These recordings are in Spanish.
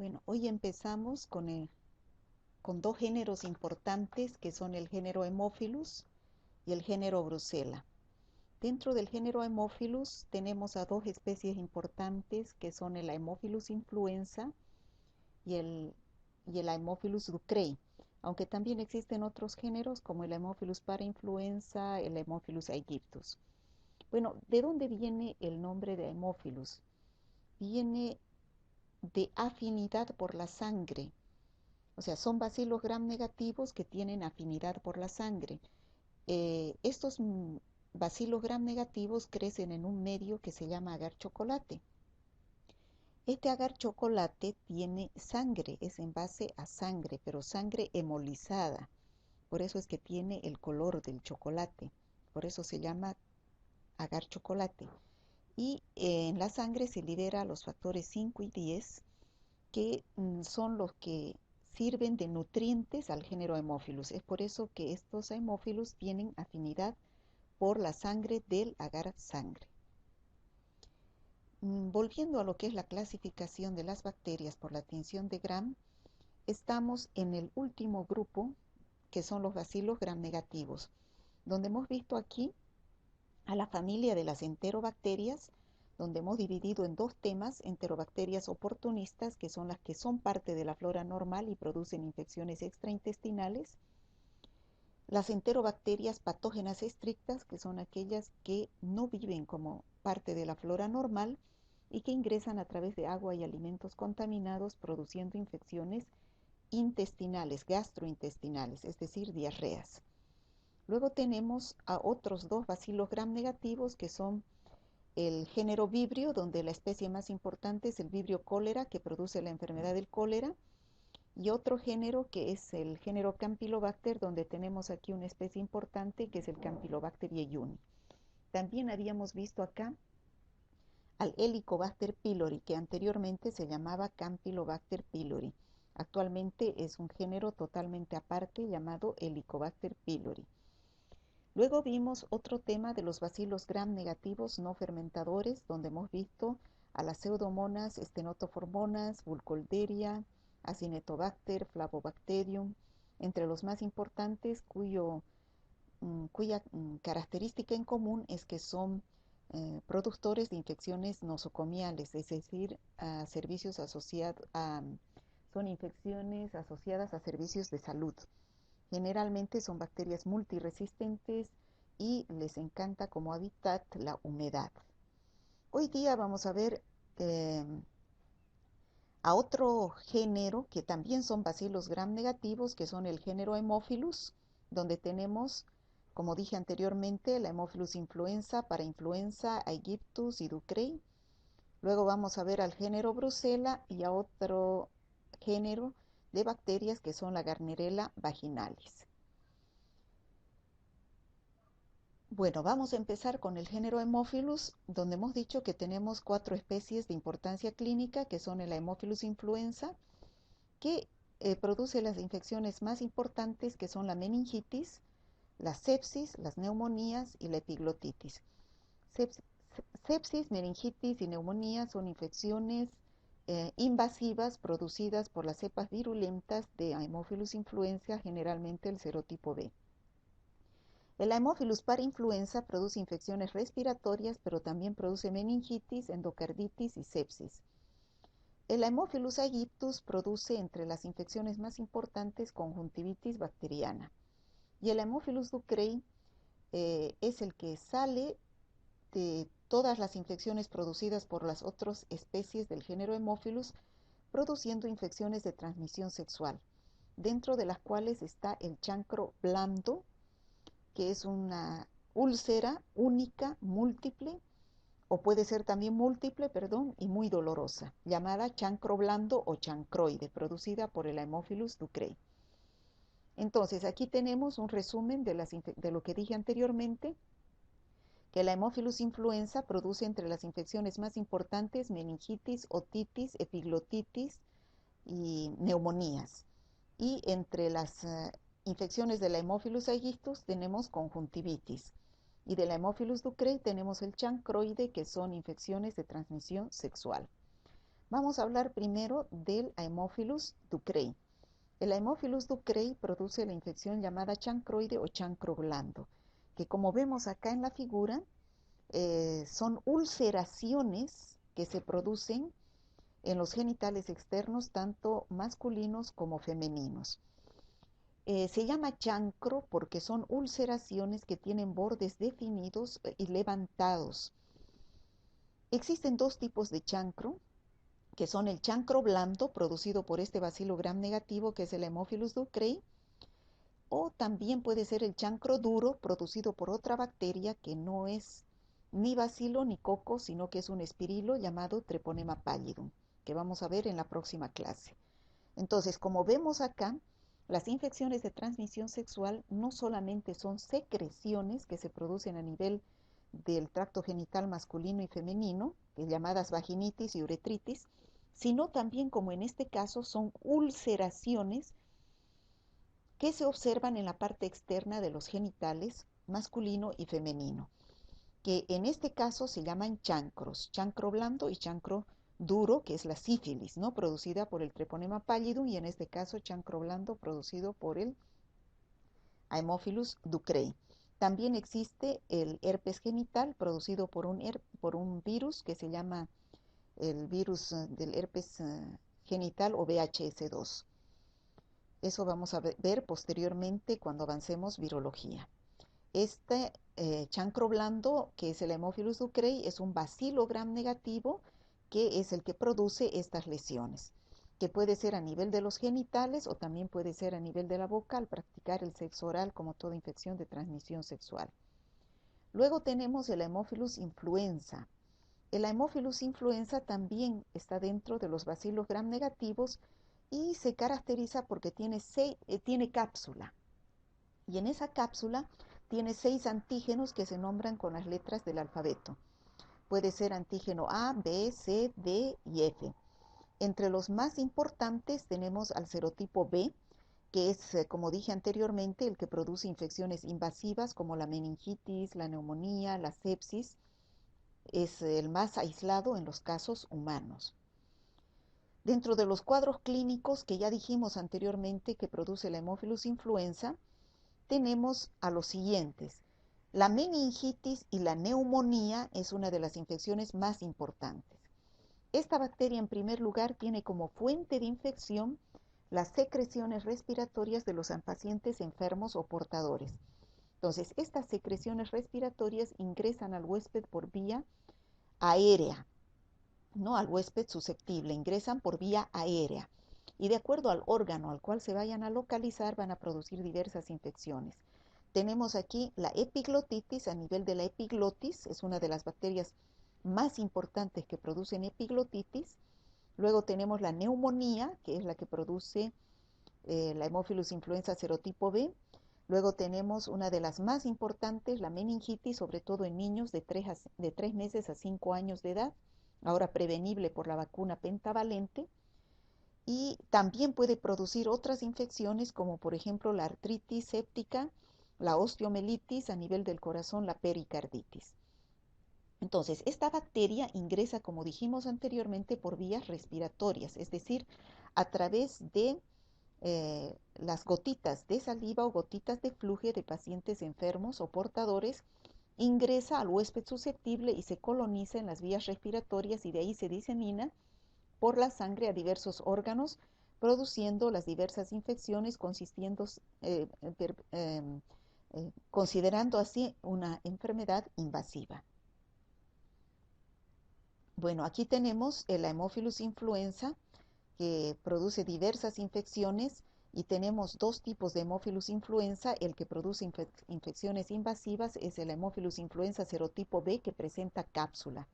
Bueno, hoy empezamos con dos géneros importantes que son el género Haemophilus y el género Brucella. Dentro del género Haemophilus tenemos a dos especies importantes que son el Haemophilus influenza y el Haemophilus ducreyi, aunque también existen otros géneros como el Haemophilus parainfluenza, el Haemophilus aegyptus. Bueno, ¿de dónde viene el nombre de Haemophilus? Viene de afinidad por la sangre. O sea, son bacilos gram negativos que tienen afinidad por la sangre. Estos bacilos gram negativos crecen en un medio que se llama agar chocolate. Este agar chocolate tiene sangre, es en base a sangre, pero sangre hemolizada. Por eso es que tiene el color del chocolate. Por eso se llama agar chocolate. Y en la sangre se libera los factores 5 y 10, que son los que sirven de nutrientes al género Haemophilus. Es por eso que estos Haemophilus tienen afinidad por la sangre del agar sangre. Volviendo a lo que es la clasificación de las bacterias por la tinción de Gram, estamos en el último grupo, que son los bacilos gram negativos, donde hemos visto aquí a la familia de las enterobacterias, donde hemos dividido en dos temas: enterobacterias oportunistas, que son las que son parte de la flora normal y producen infecciones extraintestinales; las enterobacterias patógenas estrictas, que son aquellas que no viven como parte de la flora normal y que ingresan a través de agua y alimentos contaminados, produciendo infecciones intestinales, gastrointestinales, es decir, diarreas. Luego tenemos a otros dos bacilos gram negativos, que son el género Vibrio, donde la especie más importante es el Vibrio cólera, que produce la enfermedad del cólera, y otro género que es el género Campylobacter, donde tenemos aquí una especie importante que es el Campylobacter jejuni. También habíamos visto acá al Helicobacter pylori, que anteriormente se llamaba Campylobacter pylori. Actualmente es un género totalmente aparte llamado Helicobacter pylori. Luego vimos otro tema de los bacilos gram negativos no fermentadores, donde hemos visto a las pseudomonas, stenotoformonas, Burkholderia, Acinetobacter, Flavobacterium, entre los más importantes, cuya característica en común es que son productores de infecciones nosocomiales, es decir, son infecciones asociadas a servicios de salud. Generalmente son bacterias multiresistentes y les encanta como hábitat la humedad. Hoy día vamos a ver a otro género que también son bacilos gram negativos, que son el género Haemophilus, donde tenemos, como dije anteriormente, la Haemophilus influenza, parainfluenza, aegyptus y ducreyi. Luego vamos a ver al género Brucella y a otro género de bacterias que son la Gardnerella vaginalis. Bueno, vamos a empezar con el género Haemophilus, donde hemos dicho que tenemos 4 especies de importancia clínica, que son el Haemophilus influenza, que produce las infecciones más importantes, que son la meningitis, la sepsis, las neumonías y la epiglotitis. Sepsis, meningitis y neumonía son infecciones invasivas producidas por las cepas virulentas de Haemophilus influenza, generalmente el serotipo B. El Haemophilus parainfluenza produce infecciones respiratorias, pero también produce meningitis, endocarditis y sepsis. El Haemophilus aegyptus produce entre las infecciones más importantes conjuntivitis bacteriana. Y el Haemophilus ducreyi es el que sale de todas las infecciones producidas por las otras especies del género Haemophilus, produciendo infecciones de transmisión sexual, dentro de las cuales está el chancro blando, que es una úlcera única, múltiple, o puede ser también múltiple, perdón, y muy dolorosa, llamada chancro blando o chancroide, producida por el Haemophilus ducreyi. Entonces, aquí tenemos un resumen de lo que dije anteriormente, que la Haemophilus influenza produce entre las infecciones más importantes meningitis, otitis, epiglotitis y neumonías. Y entre las infecciones de la Haemophilus aegyptus tenemos conjuntivitis. Y de la Haemophilus ducreyi tenemos el chancroide, que son infecciones de transmisión sexual. Vamos a hablar primero del Haemophilus ducreyi. El Haemophilus ducreyi produce la infección llamada chancroide o chancro blando, que como vemos acá en la figura, son ulceraciones que se producen en los genitales externos, tanto masculinos como femeninos. Se llama chancro porque son ulceraciones que tienen bordes definidos y levantados. Existen dos tipos de chancro, que son el chancro blando, producido por este bacilo gram negativo, que es el Haemophilus ducreyi, o también puede ser el chancro duro, producido por otra bacteria que no es ni bacilo ni coco, sino que es un espirilo llamado Treponema pallidum, que vamos a ver en la próxima clase. Entonces, como vemos acá, las infecciones de transmisión sexual no solamente son secreciones que se producen a nivel del tracto genital masculino y femenino, llamadas vaginitis y uretritis, sino también, como en este caso, son ulceraciones que se observan en la parte externa de los genitales masculino y femenino, que en este caso se llaman chancros, chancro blando y chancro duro, que es la sífilis, ¿no? Producida por el Treponema pallidum, y en este caso chancro blando producido por el Haemophilus ducreyi. También existe el herpes genital producido por un virus que se llama el virus del herpes genital o VHS2. Eso vamos a ver posteriormente cuando avancemos virología. Este chancro blando, que es el Haemophilus ducreyi, es un bacilo gram negativo, que es el que produce estas lesiones, que puede ser a nivel de los genitales o también puede ser a nivel de la boca al practicar el sexo oral, como toda infección de transmisión sexual. Luego tenemos el Haemophilus influenza. El Haemophilus influenza también está dentro de los bacilos gram negativos y se caracteriza porque tiene cápsula. Y en esa cápsula tiene 6 antígenos que se nombran con las letras del alfabeto. Puede ser antígeno A, B, C, D y F. Entre los más importantes tenemos al serotipo B, que es, como dije anteriormente, el que produce infecciones invasivas como la meningitis, la neumonía, la sepsis. Es el más aislado en los casos humanos. Dentro de los cuadros clínicos que ya dijimos anteriormente que produce la Haemophilus influenza, tenemos a los siguientes. La meningitis y la neumonía es una de las infecciones más importantes. Esta bacteria, en primer lugar, tiene como fuente de infección las secreciones respiratorias de los pacientes enfermos o portadores. Entonces, estas secreciones respiratorias ingresan al huésped por vía aérea, no al huésped susceptible, ingresan por vía aérea. Y de acuerdo al órgano al cual se vayan a localizar, van a producir diversas infecciones. Tenemos aquí la epiglotitis a nivel de la epiglotis, es una de las bacterias más importantes que producen epiglotitis. Luego tenemos la neumonía, que es la que produce la Haemophilus influenza serotipo B. Luego tenemos una de las más importantes, la meningitis, sobre todo en niños de 3 meses a 5 años de edad, ahora prevenible por la vacuna pentavalente. Y también puede producir otras infecciones como por ejemplo la artritis séptica, la osteomelitis a nivel del corazón, la pericarditis. Entonces, esta bacteria ingresa, como dijimos anteriormente, por vías respiratorias, es decir, a través de las gotitas de saliva o gotitas de flujo de pacientes enfermos o portadores, ingresa al huésped susceptible y se coloniza en las vías respiratorias y de ahí se disemina por la sangre a diversos órganos, produciendo las diversas infecciones, considerando así una enfermedad invasiva. Bueno, aquí tenemos el Haemophilus influenza, que produce diversas infecciones, y tenemos dos tipos de Haemophilus influenza. El que produce infecciones invasivas es el Haemophilus influenza serotipo B, que presenta cápsula.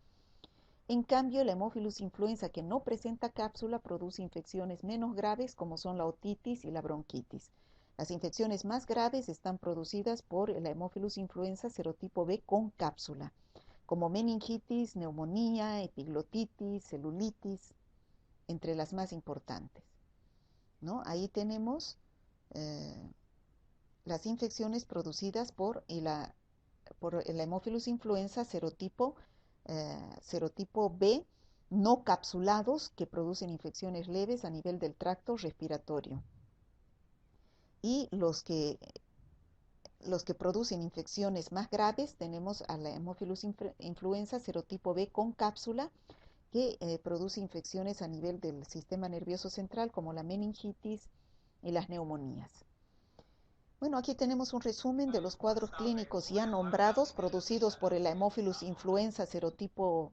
En cambio, la Haemophilus influenza que no presenta cápsula produce infecciones menos graves, como son la otitis y la bronquitis. Las infecciones más graves están producidas por el Haemophilus influenza serotipo B con cápsula, como meningitis, neumonía, epiglotitis, celulitis, entre las más importantes, ¿no? Ahí tenemos eh, las infecciones producidas por el Haemophilus influenza serotipo B, no capsulados que producen infecciones leves a nivel del tracto respiratorio. Y los que producen infecciones más graves, tenemos a la Haemophilus influenza serotipo B con cápsula, que produce infecciones a nivel del sistema nervioso central, como la meningitis y las neumonías. Bueno, aquí tenemos un resumen de los cuadros clínicos ya nombrados, producidos por el Haemophilus influenza serotipo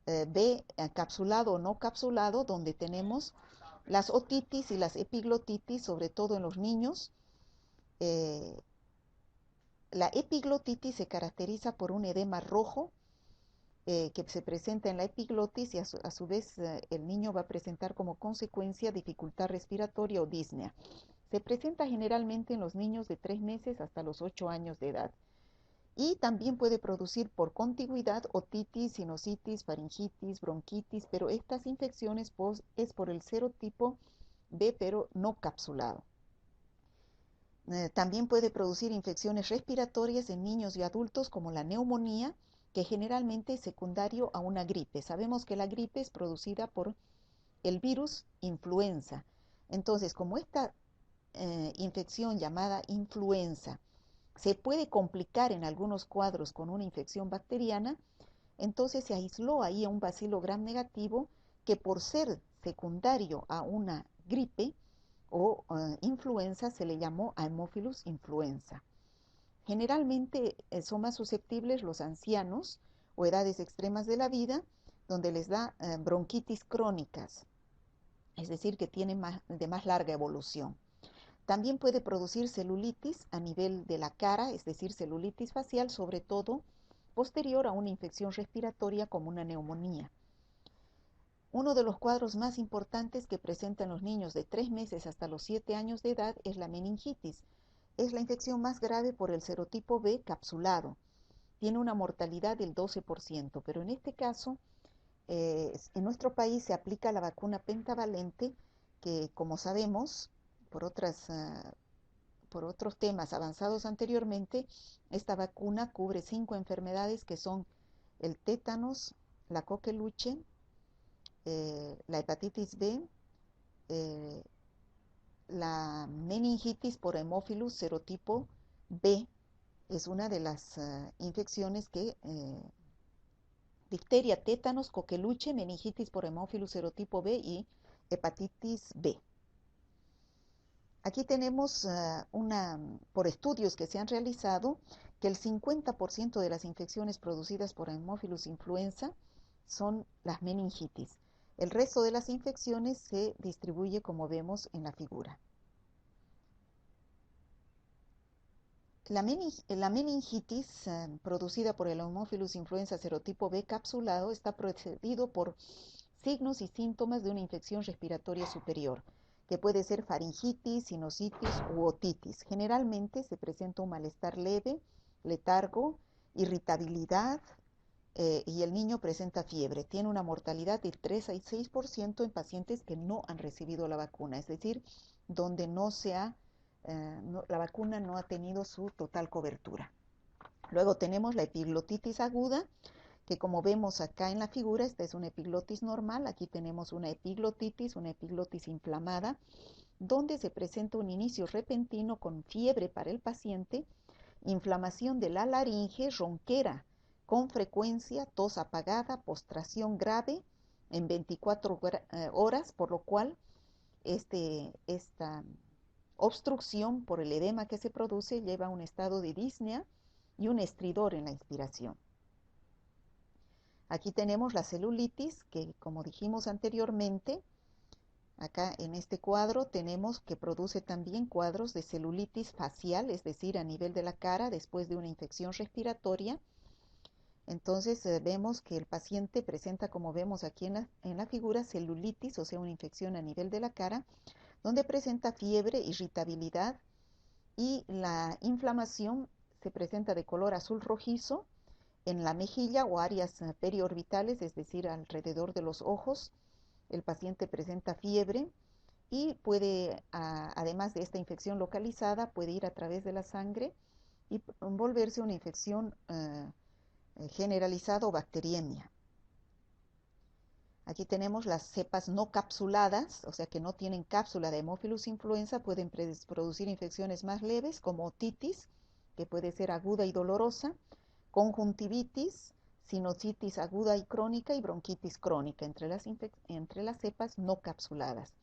B, capsulado o no capsulado, donde tenemos las otitis y las epiglotitis, sobre todo en los niños. La epiglotitis se caracteriza por un edema rojo que se presenta en la epiglotis, y a su vez el niño va a presentar como consecuencia dificultad respiratoria o disnea. Se presenta generalmente en los niños de 3 meses hasta los 8 años de edad. Y también puede producir por contigüidad otitis, sinusitis, faringitis, bronquitis, pero estas infecciones es por el serotipo B, pero no capsulado. También puede producir infecciones respiratorias en niños y adultos, como la neumonía, que generalmente es secundario a una gripe. Sabemos que la gripe es producida por el virus influenza. Entonces, como esta infección llamada influenza se puede complicar en algunos cuadros con una infección bacteriana, entonces se aisló ahí a un bacilo gram negativo que, por ser secundario a una gripe o influenza, se le llamó Haemophilus influenza. Generalmente son más susceptibles los ancianos o edades extremas de la vida, donde les da bronquitis crónicas, es decir, que tienen de más larga evolución. También puede producir celulitis a nivel de la cara, es decir, celulitis facial, sobre todo posterior a una infección respiratoria como una neumonía. Uno de los cuadros más importantes que presentan los niños de 3 meses hasta los 7 años de edad es la meningitis. Es la infección más grave por el serotipo B capsulado. Tiene una mortalidad del 12%, pero en este caso, en nuestro país se aplica la vacuna pentavalente, que, como sabemos, por otros temas avanzados anteriormente, esta vacuna cubre 5 enfermedades, que son el tétanos, la coqueluche, la hepatitis B, la meningitis por Haemophilus serotipo B. Es una de las infecciones que difteria, tétanos, coqueluche, meningitis por Haemophilus serotipo B y hepatitis B. Aquí tenemos por estudios que se han realizado, que el 50% de las infecciones producidas por Haemophilus influenza son las meningitis. El resto de las infecciones se distribuye como vemos en la figura. La meningitis producida por el Haemophilus influenza serotipo B capsulado está precedido por signos y síntomas de una infección respiratoria superior, que puede ser faringitis, sinusitis u otitis. Generalmente se presenta un malestar leve, letargo, irritabilidad, y el niño presenta fiebre. Tiene una mortalidad del 3 al 6% en pacientes que no han recibido la vacuna, es decir, donde la vacuna no ha tenido su total cobertura. Luego tenemos la epiglotitis aguda, que, como vemos acá en la figura, esta es una epiglotis normal. Aquí tenemos una epiglotis inflamada, donde se presenta un inicio repentino con fiebre para el paciente, inflamación de la laringe, ronquera con frecuencia, tos apagada, postración grave en 24 horas, por lo cual esta obstrucción por el edema que se produce lleva a un estado de disnea y un estridor en la inspiración. Aquí tenemos la celulitis, que, como dijimos anteriormente, acá en este cuadro tenemos que produce también cuadros de celulitis facial, es decir, a nivel de la cara después de una infección respiratoria. Entonces vemos que el paciente presenta, como vemos aquí en la figura, celulitis, o sea, una infección a nivel de la cara, donde presenta fiebre, irritabilidad, y la inflamación se presenta de color azul rojizo en la mejilla o áreas periorbitales, es decir, alrededor de los ojos. El paciente presenta fiebre y puede, además de esta infección localizada, puede ir a través de la sangre y volverse una infección generalizada o bacteriemia. Aquí tenemos las cepas no capsuladas, o sea que no tienen cápsula de Haemophilus influenza, pueden producir infecciones más leves como otitis, que puede ser aguda y dolorosa, conjuntivitis, sinusitis aguda y crónica y bronquitis crónica entre las cepas no capsuladas.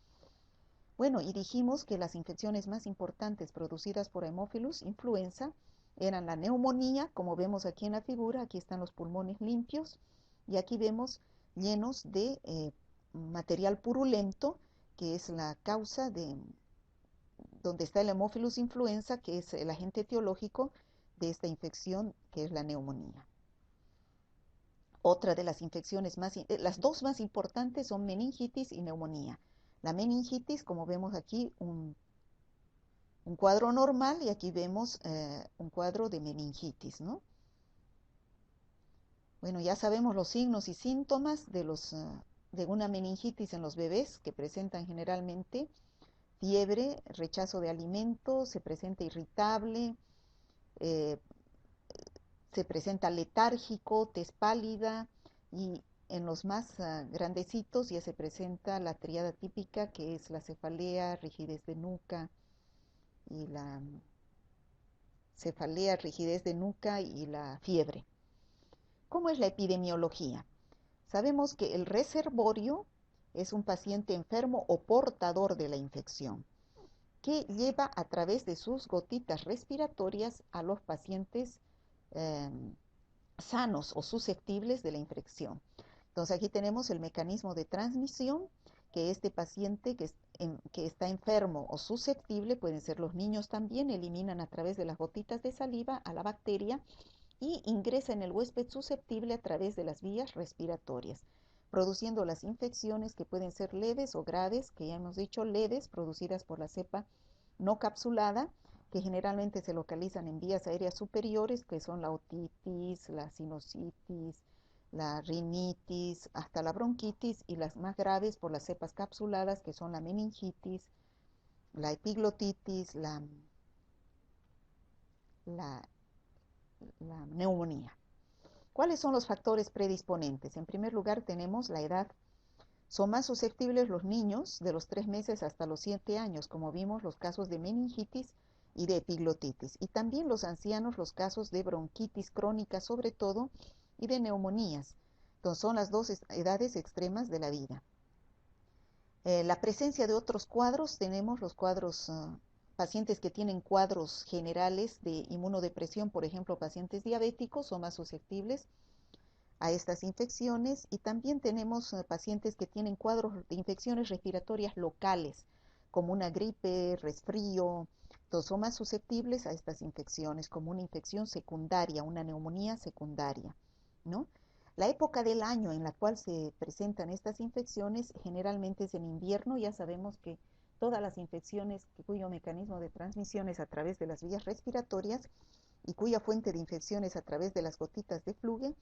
Bueno, y dijimos que las infecciones más importantes producidas por Haemophilus influenza eran la neumonía, como vemos aquí en la figura. Aquí están los pulmones limpios y aquí vemos llenos de material purulento, que es la causa de donde está el Haemophilus influenza, que es el agente etiológico de esta infección, que es la neumonía. Otra de las infecciones las dos más importantes son meningitis y neumonía. La meningitis, como vemos aquí, un cuadro normal, y aquí vemos un cuadro de meningitis, ¿no? Bueno, ya sabemos los signos y síntomas de una meningitis en los bebés, que presentan generalmente fiebre, rechazo de alimentos, se presenta irritable, eh, se presenta letárgico, tez pálida, y en los más grandecitos ya se presenta la tríada típica, que es la cefalea, rigidez de nuca y la cefalea, rigidez de nuca y la fiebre. ¿Cómo es la epidemiología? Sabemos que el reservorio es un paciente enfermo o portador de la infección, que lleva a través de sus gotitas respiratorias a los pacientes eh, sanos o susceptibles de la infección. Entonces aquí tenemos el mecanismo de transmisión, que este paciente que está enfermo o susceptible, pueden ser los niños también, eliminan a través de las gotitas de saliva a la bacteria y ingresa en el huésped susceptible a través de las vías respiratorias, produciendo las infecciones que pueden ser leves o graves, que ya hemos dicho, leves, producidas por la cepa no capsulada, que generalmente se localizan en vías aéreas superiores, que son la otitis, la sinusitis, la rinitis, hasta la bronquitis, y las más graves por las cepas capsuladas, que son la meningitis, la epiglotitis, la, la neumonía. ¿Cuáles son los factores predisponentes? En primer lugar tenemos la edad. Son más susceptibles los niños de los 3 meses hasta los 7 años, como vimos los casos de meningitis y de epiglotitis. Y también los ancianos, los casos de bronquitis crónica sobre todo, y de neumonías. Entonces son las dos edades extremas de la vida. La presencia de otros cuadros, tenemos los cuadros, pacientes que tienen cuadros generales de inmunodepresión, por ejemplo, pacientes diabéticos son más susceptibles a estas infecciones, y también tenemos pacientes que tienen cuadros de infecciones respiratorias locales, como una gripe, resfrío, todos son más susceptibles a estas infecciones, como una infección secundaria, una neumonía secundaria, ¿no? La época del año en la cual se presentan estas infecciones generalmente es en invierno. Ya sabemos que todas las infecciones cuyo mecanismo de transmisión es a través de las vías respiratorias y cuya fuente de infección es a través de las gotitas de fluge,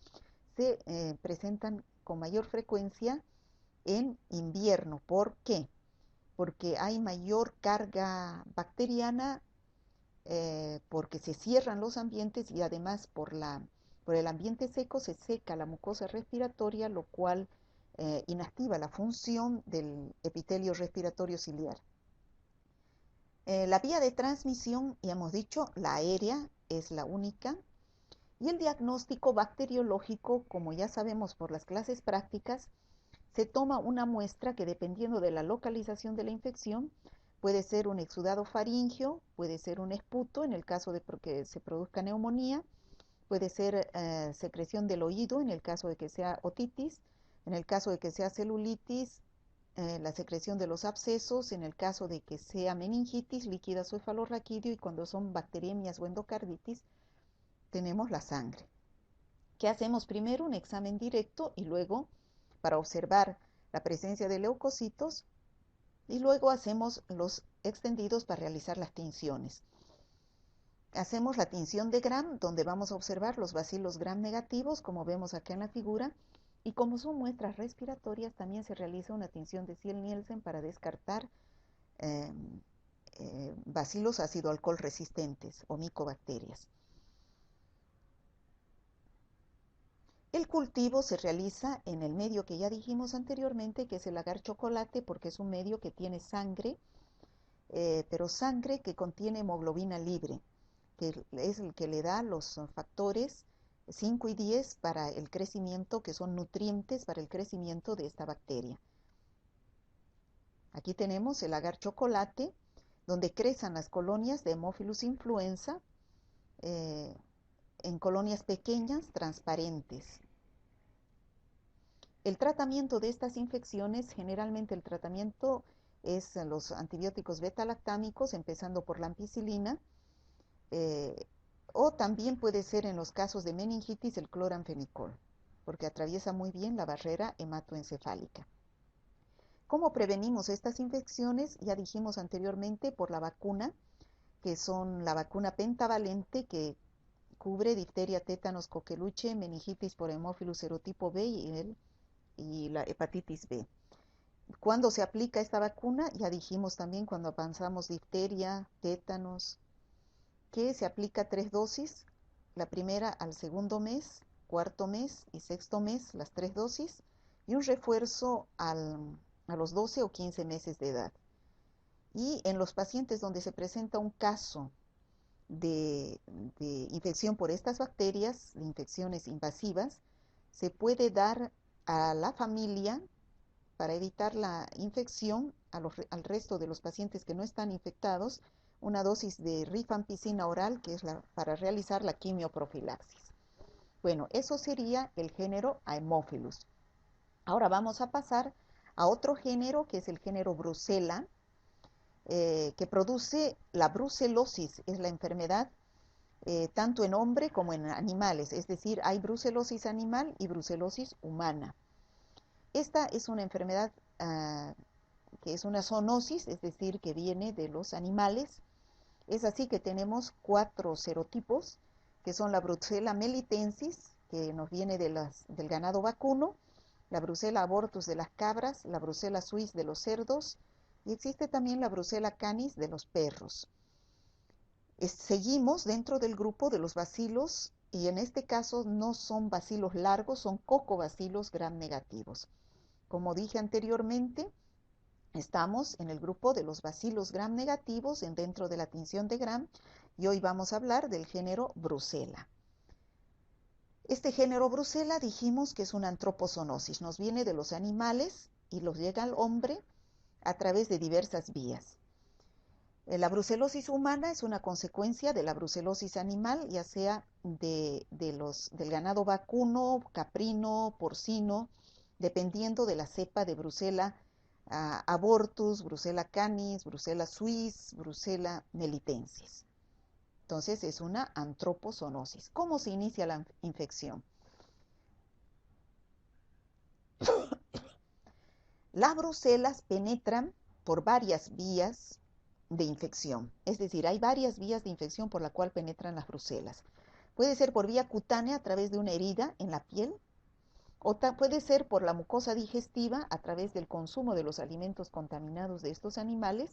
se presentan con mayor frecuencia en invierno. ¿Por qué? Porque hay mayor carga bacteriana, porque se cierran los ambientes, y además por el ambiente seco se seca la mucosa respiratoria, lo cual inactiva la función del epitelio respiratorio ciliar. La vía de transmisión, ya hemos dicho, la aérea es la única. Y el diagnóstico bacteriológico, como ya sabemos por las clases prácticas, se toma una muestra que, dependiendo de la localización de la infección, puede ser un exudado faríngeo, puede ser un esputo en el caso de que se produzca neumonía, puede ser secreción del oído en el caso de que sea otitis, en el caso de que sea celulitis, la secreción de los abscesos, en el caso de que sea meningitis, líquida o cefalorraquídeo, y cuando son bacteriemias o endocarditis, tenemos la sangre. ¿Qué hacemos? Primero un examen directo, y luego para observar la presencia de leucocitos, y luego hacemos los extendidos para realizar las tinciones. Hacemos la tinción de Gram, donde vamos a observar los bacilos Gram negativos, como vemos acá en la figura, y como son muestras respiratorias, también se realiza una tinción de Ziel-Nielsen para descartar bacilos ácido alcohol resistentes o micobacterias. El cultivo se realiza en el medio que ya dijimos anteriormente, que es el agar chocolate, porque es un medio que tiene sangre, pero sangre que contiene hemoglobina libre, que es el que le da los factores 5 y 10 para el crecimiento, que son nutrientes para el crecimiento de esta bacteria. Aquí tenemos el agar chocolate, donde crecen las colonias de Haemophilus influenza, en colonias pequeñas, transparentes. El tratamiento de estas infecciones, generalmente el tratamiento es los antibióticos beta-lactámicos, empezando por la ampicilina, o también puede ser en los casos de meningitis el cloranfenicol, porque atraviesa muy bien la barrera hematoencefálica. ¿Cómo prevenimos estas infecciones? Ya dijimos anteriormente por la vacuna, que son la vacuna pentavalente que cubre difteria, tétanos, coqueluche, meningitis por Haemophilus serotipo B y la hepatitis B. ¿Cuándo se aplica esta vacuna? Ya dijimos también cuando avanzamos difteria, tétanos, que se aplica 3 dosis, la primera al segundo mes, cuarto mes y sexto mes, las 3 dosis, y un refuerzo a los 12 o 15 meses de edad. Y en los pacientes donde se presenta un caso de infección por estas bacterias, de infecciones invasivas, se puede dar a la familia, para evitar la infección, al resto de los pacientes que no están infectados, una dosis de rifampicina oral, que es para realizar la quimioprofilaxis. Bueno, eso sería el género Haemophilus. Ahora vamos a pasar a otro género, que es el género Brucella, que produce la brucelosis, es la enfermedad tanto en hombre como en animales, es decir, hay brucelosis animal y brucelosis humana. Esta es una enfermedad que es una zoonosis, es decir, que viene de los animales. Es así que tenemos 4 serotipos, que son la Brucella melitensis, que nos viene del ganado vacuno, la Brucella abortus de las cabras, la Brucella suis de los cerdos, y existe también la Brucella canis de los perros. Seguimos dentro del grupo de los bacilos, y en este caso no son bacilos largos, son cocobacilos gram negativos. Como dije anteriormente, estamos en el grupo de los bacilos gram negativos dentro de la tinción de Gram, y hoy vamos a hablar del género Brucella. Este género Brucella dijimos que es una antropozoonosis, nos viene de los animales y los llega al hombre a través de diversas vías. La brucelosis humana es una consecuencia de la brucelosis animal, ya sea del ganado vacuno, caprino, porcino, dependiendo de la cepa de Brucella abortus, Brucella canis, Brucella suis, Brucella melitensis. Entonces es una antropozoonosis. ¿Cómo se inicia la infección? Las brucelas penetran por varias vías de infección, es decir, hay varias vías de infección por la cual penetran las brucelas. Puede ser por vía cutánea a través de una herida en la piel, o puede ser por la mucosa digestiva a través del consumo de los alimentos contaminados de estos animales,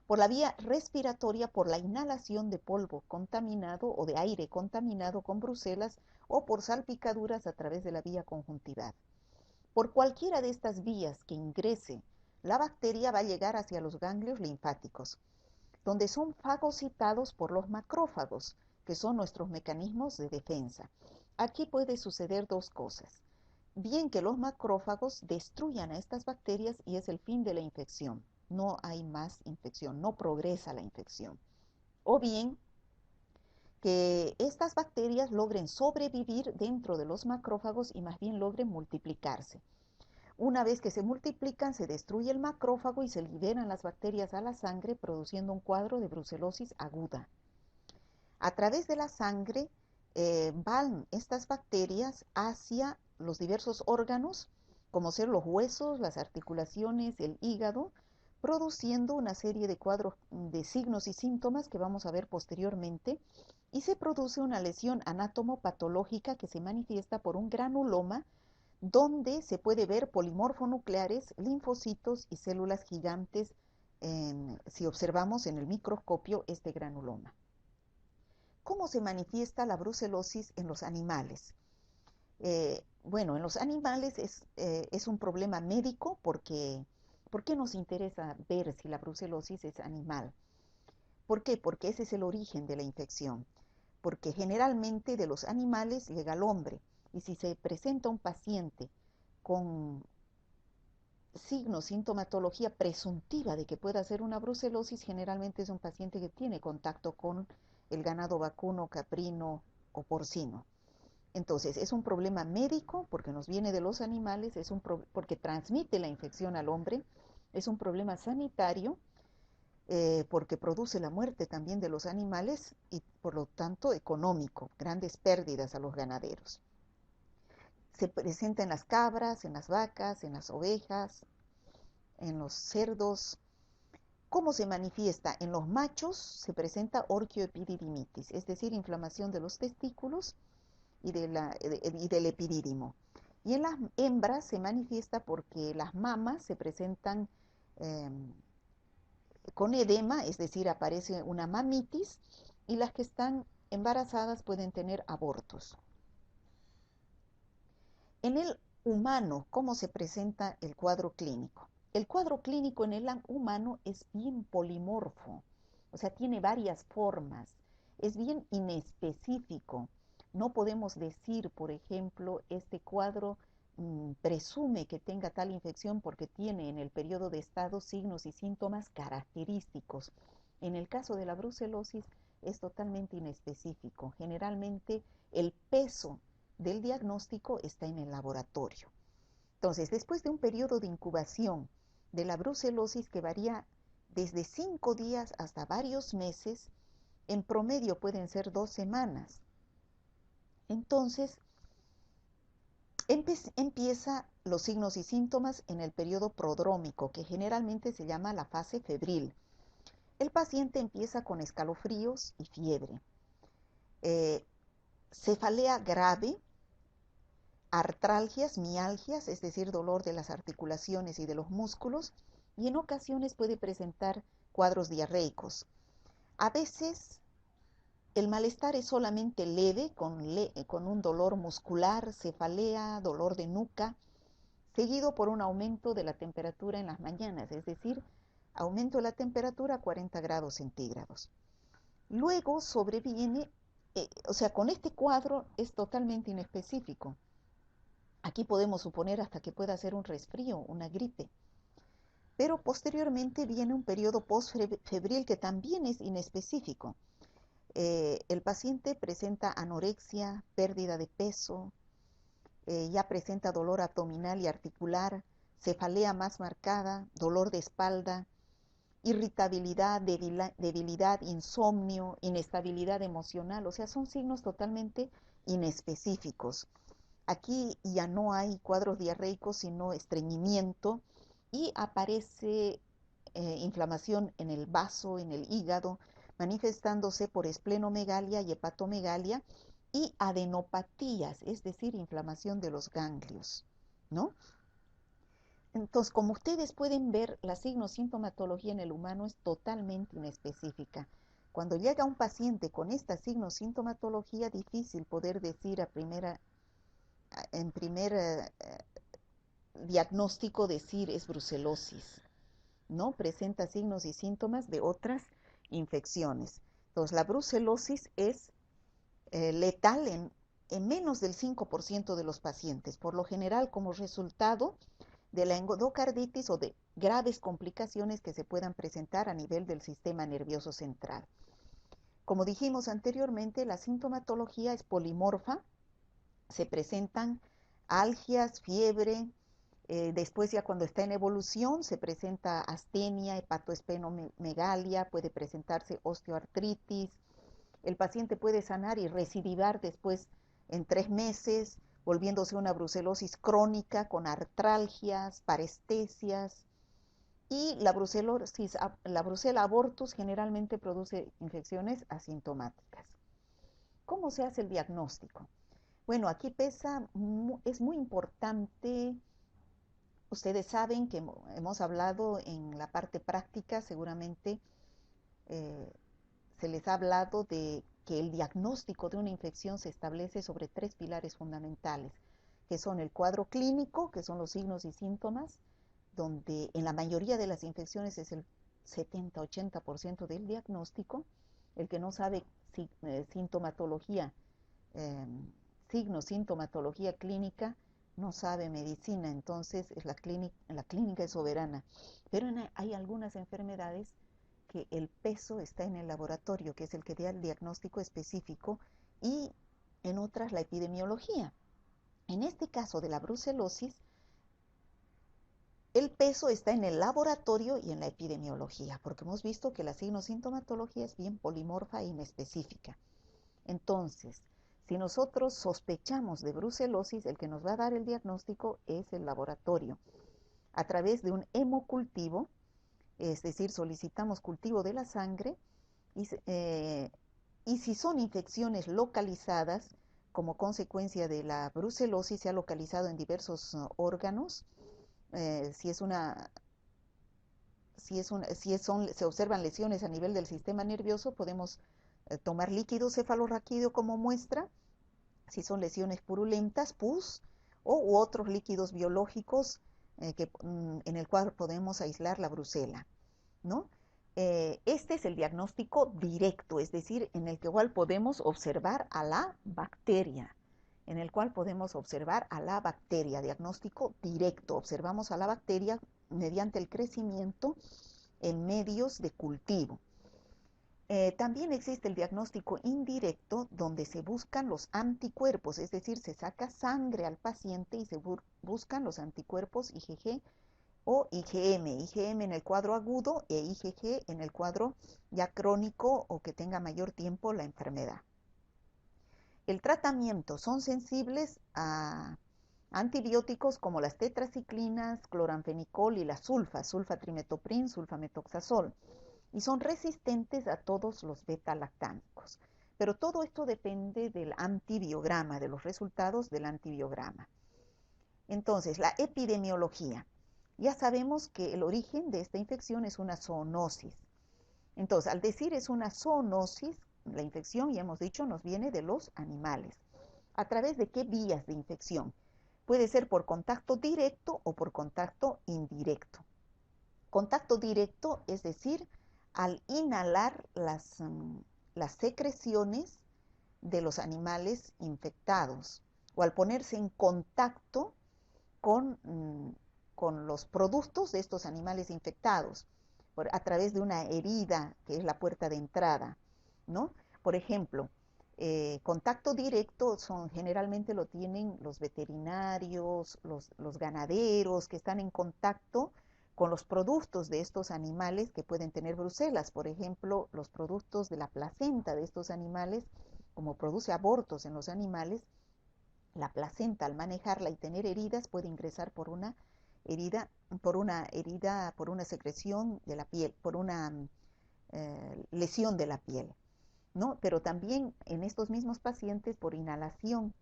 por la vía respiratoria por la inhalación de polvo contaminado o de aire contaminado con brucelas, o por salpicaduras a través de la vía conjuntival. Por cualquiera de estas vías que ingrese, la bacteria va a llegar hacia los ganglios linfáticos, donde son fagocitados por los macrófagos, que son nuestros mecanismos de defensa. Aquí puede suceder 2 cosas. Bien que los macrófagos destruyan a estas bacterias y es el fin de la infección. No hay más infección, no progresa la infección. O bien que estas bacterias logren sobrevivir dentro de los macrófagos y más bien logren multiplicarse. Una vez que se multiplican, se destruye el macrófago y se liberan las bacterias a la sangre, produciendo un cuadro de brucelosis aguda. A través de la sangre van estas bacterias hacia los diversos órganos, como ser los huesos, las articulaciones, el hígado, produciendo una serie de cuadros de signos y síntomas que vamos a ver posteriormente, y se produce una lesión anatomopatológica que se manifiesta por un granuloma, donde se puede ver polimorfonucleares, linfocitos y células gigantes, si observamos en el microscopio este granuloma. ¿Cómo se manifiesta la brucelosis en los animales? Bueno, en los animales es un problema médico porque, ¿por qué nos interesa ver si la brucelosis es animal? ¿Por qué? Porque ese es el origen de la infección. Porque generalmente de los animales llega al hombre. Y si se presenta un paciente con signos, sintomatología presuntiva de que pueda ser una brucelosis, generalmente es un paciente que tiene contacto con el ganado vacuno, caprino o porcino. Entonces, es un problema médico porque nos viene de los animales, porque transmite la infección al hombre, es un problema sanitario porque produce la muerte también de los animales y por lo tanto económico, grandes pérdidas a los ganaderos. Se presenta en las cabras, en las vacas, en las ovejas, en los cerdos. ¿Cómo se manifiesta? En los machos se presenta orquioepididimitis, es decir, inflamación de los testículos y del epidídimo. Y en las hembras se manifiesta porque las mamas se presentan eh, con edema, es decir, aparece una mamitis, y las que están embarazadas pueden tener abortos. En el humano, ¿cómo se presenta el cuadro clínico? El cuadro clínico en el humano es bien polimorfo, o sea, tiene varias formas, es bien inespecífico. No podemos decir, por ejemplo, este cuadro presume que tenga tal infección porque tiene en el periodo de estado signos y síntomas característicos. En el caso de la brucelosis es totalmente inespecífico. Generalmente el peso del diagnóstico está en el laboratorio. Entonces, después de un periodo de incubación de la brucelosis que varía desde 5 días hasta varios meses, en promedio pueden ser 2 semanas. Entonces, empieza los signos y síntomas en el periodo prodrómico, que generalmente se llama la fase febril. El paciente empieza con escalofríos y fiebre, cefalea grave, artralgias, mialgias, es decir, dolor de las articulaciones y de los músculos, y en ocasiones puede presentar cuadros diarreicos. A veces el malestar es solamente leve, con un dolor muscular, cefalea, dolor de nuca, seguido por un aumento de la temperatura en las mañanas, es decir, aumento de la temperatura a 40 grados centígrados. Luego sobreviene, o sea, con este cuadro es totalmente inespecífico. Aquí podemos suponer hasta que pueda ser un resfrío, una gripe. Pero posteriormente viene un periodo postfebril que también es inespecífico. El paciente presenta anorexia, pérdida de peso, ya presenta dolor abdominal y articular, cefalea más marcada, dolor de espalda, irritabilidad, debilidad, insomnio, inestabilidad emocional. O sea, son signos totalmente inespecíficos. Aquí ya no hay cuadros diarreicos, sino estreñimiento y aparece inflamación en el vaso, en el hígado, manifestándose por esplenomegalia y hepatomegalia y adenopatías, es decir, inflamación de los ganglios, ¿no? Entonces, como ustedes pueden ver, la signo-sintomatología en el humano es totalmente inespecífica. Cuando llega un paciente con esta signo-sintomatología, difícil poder decir en primer diagnóstico decir es brucelosis, ¿no? Presenta signos y síntomas de otras infecciones. Entonces, la brucelosis es letal en menos del 5% de los pacientes, por lo general como resultado de la endocarditis o de graves complicaciones que se puedan presentar a nivel del sistema nervioso central. Como dijimos anteriormente, la sintomatología es polimorfa, se presentan algias, fiebre, después ya cuando está en evolución se presenta astenia, hepatoesplenomegalia, puede presentarse osteoartritis, el paciente puede sanar y recidivar después en 3 meses, volviéndose una brucelosis crónica con artralgias, parestesias. Y la brucela abortus generalmente produce infecciones asintomáticas. ¿Cómo se hace el diagnóstico? Bueno, aquí es muy importante. Ustedes saben que hemos hablado en la parte práctica, seguramente eh, se les ha hablado de que el diagnóstico de una infección se establece sobre tres pilares fundamentales, que son el cuadro clínico, que son los signos y síntomas, donde en la mayoría de las infecciones es el 70-80% del diagnóstico. El que no sabe sintomatología, eh, signos, sintomatología clínica, no sabe medicina, entonces la clínica es soberana. Pero hay algunas enfermedades que el peso está en el laboratorio, que es el que da el diagnóstico específico, y en otras la epidemiología. En este caso de la brucelosis, el peso está en el laboratorio y en la epidemiología, porque hemos visto que la signosintomatología es bien polimorfa e inespecífica. Entonces, si nosotros sospechamos de brucelosis, el que nos va a dar el diagnóstico es el laboratorio. A través de un hemocultivo, es decir, solicitamos cultivo de la sangre, y si son infecciones localizadas, como consecuencia de la brucelosis, se ha localizado en diversos órganos. Si se observan lesiones a nivel del sistema nervioso, podemos tomar líquido cefalorraquídeo como muestra. Si son lesiones purulentas, pus, u otros líquidos biológicos en el cual podemos aislar la brucela, ¿no? Este es el diagnóstico directo, es decir, en el cual podemos observar a la bacteria, diagnóstico directo. Observamos a la bacteria mediante el crecimiento en medios de cultivo. También existe el diagnóstico indirecto, donde se buscan los anticuerpos, es decir, se saca sangre al paciente y se buscan los anticuerpos IgG o IgM en el cuadro agudo e IgG en el cuadro ya crónico o que tenga mayor tiempo la enfermedad. El tratamiento: son sensibles a antibióticos como las tetraciclinas, cloranfenicol y la sulfatrimetopril, sulfametoxazol, y son resistentes a todos los beta-lactámicos. Pero todo esto depende del antibiograma, de los resultados del antibiograma. Entonces, la epidemiología. Ya sabemos que el origen de esta infección es una zoonosis. Entonces, al decir es una zoonosis, la infección, ya hemos dicho, nos viene de los animales. ¿A través de qué vías de infección? Puede ser por contacto directo o por contacto indirecto. Contacto directo, es decir, al inhalar las secreciones de los animales infectados o al ponerse en contacto con los productos de estos animales infectados, a través de una herida que es la puerta de entrada, ¿no? Por ejemplo, contacto directo generalmente lo tienen los veterinarios, los ganaderos que están en contacto con los productos de estos animales que pueden tener brucelas. Por ejemplo, los productos de la placenta de estos animales, como produce abortos en los animales, la placenta, al manejarla y tener heridas, puede ingresar por una secreción de la piel, por una lesión de la piel, ¿no? Pero también en estos mismos pacientes por inhalación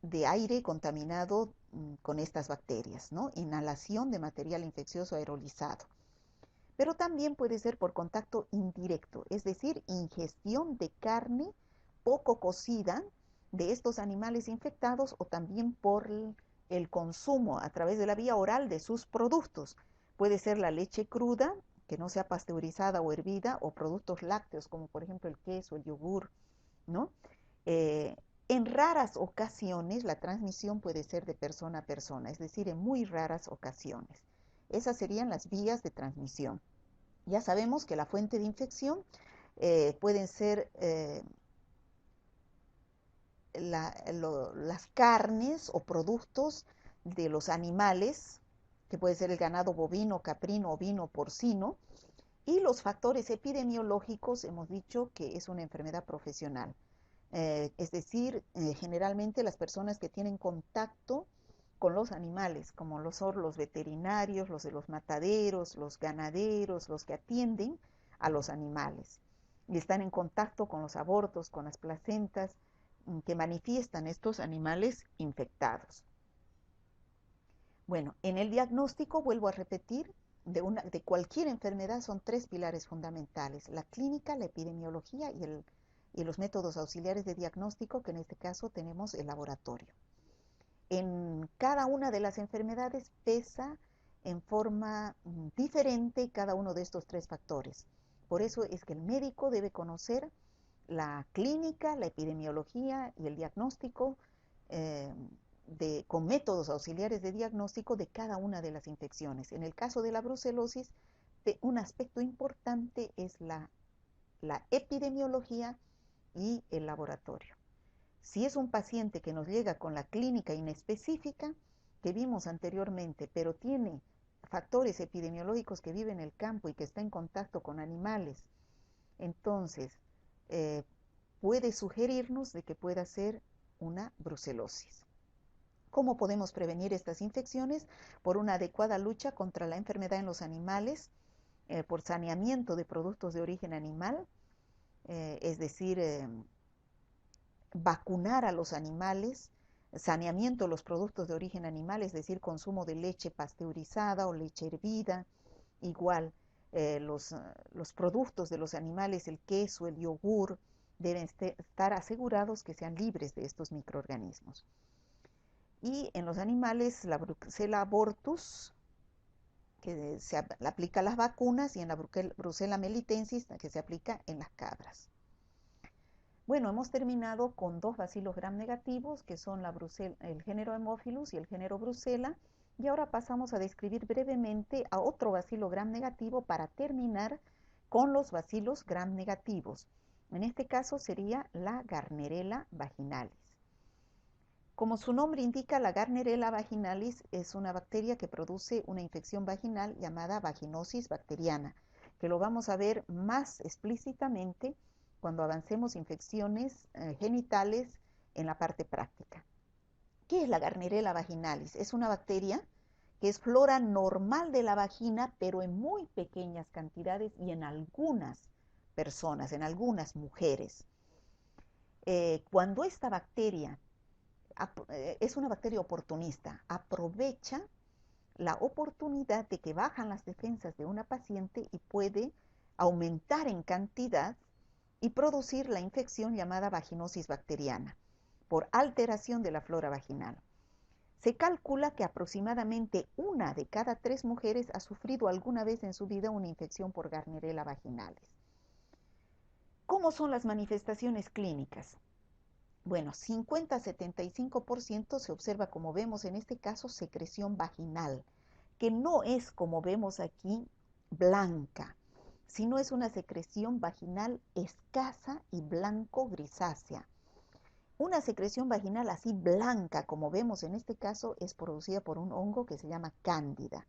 de aire contaminado con estas bacterias, ¿no? Inhalación de material infeccioso aerolizado. Pero también puede ser por contacto indirecto, es decir, ingestión de carne poco cocida de estos animales infectados, o también por el consumo a través de la vía oral de sus productos. Puede ser la leche cruda, que no sea pasteurizada o hervida, o productos lácteos, como por ejemplo el queso, el yogur, ¿no? En raras ocasiones la transmisión puede ser de persona a persona, es decir, en muy raras ocasiones. Esas serían las vías de transmisión. Ya sabemos que la fuente de infección pueden ser las carnes o productos de los animales, que puede ser el ganado bovino, caprino, ovino, porcino, y los factores epidemiológicos. Hemos dicho que es una enfermedad profesional, es decir, generalmente las personas que tienen contacto con los animales, como son los veterinarios, los de los mataderos, los ganaderos, los que atienden a los animales, y están en contacto con los abortos, con las placentas que manifiestan estos animales infectados. Bueno, en el diagnóstico, vuelvo a repetir, de cualquier enfermedad son tres pilares fundamentales: la clínica, la epidemiología y y los métodos auxiliares de diagnóstico, que en este caso tenemos el laboratorio. En cada una de las enfermedades pesa en forma diferente cada uno de estos tres factores. Por eso es que el médico debe conocer la clínica, la epidemiología y el diagnóstico con métodos auxiliares de diagnóstico de cada una de las infecciones. En el caso de la brucelosis, un aspecto importante es la epidemiología y el laboratorio. Si es un paciente que nos llega con la clínica inespecífica que vimos anteriormente, pero tiene factores epidemiológicos que vive en el campo y que está en contacto con animales, entonces puede sugerirnos de que pueda ser una brucelosis. ¿Cómo podemos prevenir estas infecciones? Por una adecuada lucha contra la enfermedad en los animales, por saneamiento de productos de origen animal, es decir, vacunar a los animales, saneamiento de los productos de origen animal, es decir, consumo de leche pasteurizada o leche hervida, igual los productos de los animales, el queso, el yogur, deben estar asegurados que sean libres de estos microorganismos. Y en los animales, la Brucella abortus, que se aplica a las vacunas, y en la Brucella melitensis, que se aplica en las cabras. Bueno, hemos terminado con dos bacilos gram negativos, que son el género Haemophilus y el género Brucella, y ahora pasamos a describir brevemente a otro bacilo gram negativo para terminar con los bacilos gram negativos. En este caso sería la Gardnerella vaginalis. Como su nombre indica, la Gardnerella vaginalis es una bacteria que produce una infección vaginal llamada vaginosis bacteriana, que lo vamos a ver más explícitamente cuando avancemos infecciones genitales en la parte práctica. ¿Qué es la Gardnerella vaginalis? Es una bacteria que es flora normal de la vagina, pero en muy pequeñas cantidades y en algunas personas, en algunas mujeres. Cuando esta bacteria es una bacteria oportunista, aprovecha la oportunidad de que bajan las defensas de una paciente y puede aumentar en cantidad y producir la infección llamada vaginosis bacteriana por alteración de la flora vaginal. Se calcula que aproximadamente 1 de cada 3 mujeres ha sufrido alguna vez en su vida una infección por Gardnerella vaginalis. ¿Cómo son las manifestaciones clínicas? Bueno, 50-75% se observa, como vemos en este caso, secreción vaginal, que no es, como vemos aquí, blanca, sino es una secreción vaginal escasa y blanco-grisácea. Una secreción vaginal así blanca, como vemos en este caso, es producida por un hongo que se llama cándida.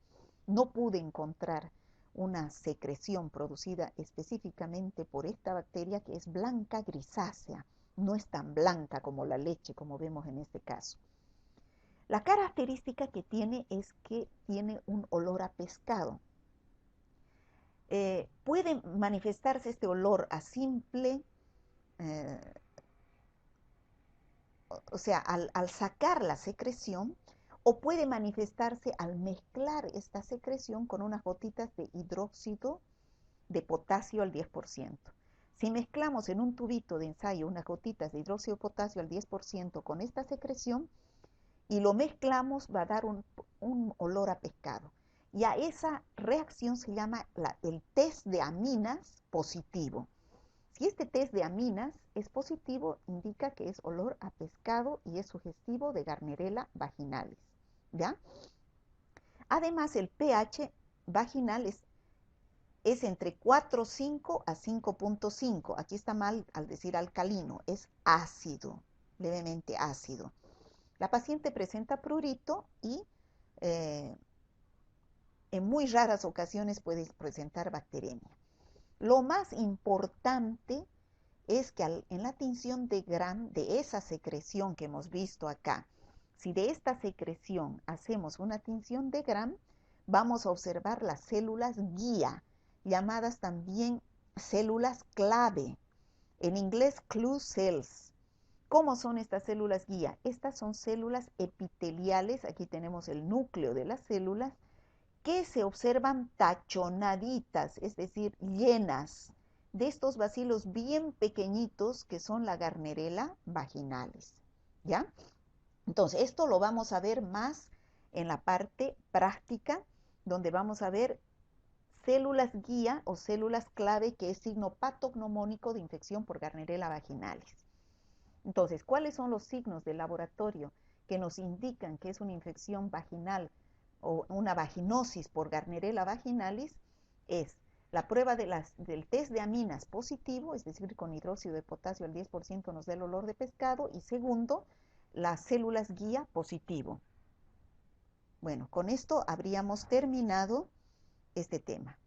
No pude encontrar una secreción producida específicamente por esta bacteria que es blanca-grisácea. No es tan blanca como la leche, como vemos en este caso. La característica que tiene es que tiene un olor a pescado. Puede manifestarse este olor a simple, o sea, al sacar la secreción, o puede manifestarse al mezclar esta secreción con unas gotitas de hidróxido de potasio al 10%. Si mezclamos en un tubito de ensayo unas gotitas de hidróxido de potasio al 10% con esta secreción y lo mezclamos, va a dar un olor a pescado. Y a esa reacción se llama el test de aminas positivo. Si este test de aminas es positivo, indica que es olor a pescado y es sugestivo de Gardnerella vaginalis, ¿ya? Además, el pH vaginal es entre 4,5 a 5,5. Aquí está mal al decir alcalino, es ácido, levemente ácido. La paciente presenta prurito y en muy raras ocasiones puede presentar bacteremia. Lo más importante es que en la tinción de Gram, de esa secreción que hemos visto acá, si de esta secreción hacemos una tinción de Gram, vamos a observar las células guía, llamadas también células clave, en inglés clue cells. ¿Cómo son estas células guía? Estas son células epiteliales, aquí tenemos el núcleo de las células, que se observan tachonaditas, es decir, llenas de estos bacilos bien pequeñitos que son la Gardnerella vaginalis, ¿ya? Entonces, esto lo vamos a ver más en la parte práctica, donde vamos a ver células guía o células clave, que es signo patognomónico de infección por Gardnerella vaginalis. Entonces, ¿cuáles son los signos del laboratorio que nos indican que es una infección vaginal o una vaginosis por Gardnerella vaginalis? Es la prueba del test de aminas positivo, es decir, con hidróxido de potasio al 10% nos da el olor de pescado, y segundo, las células guía positivo. Bueno, con esto habríamos terminado este tema.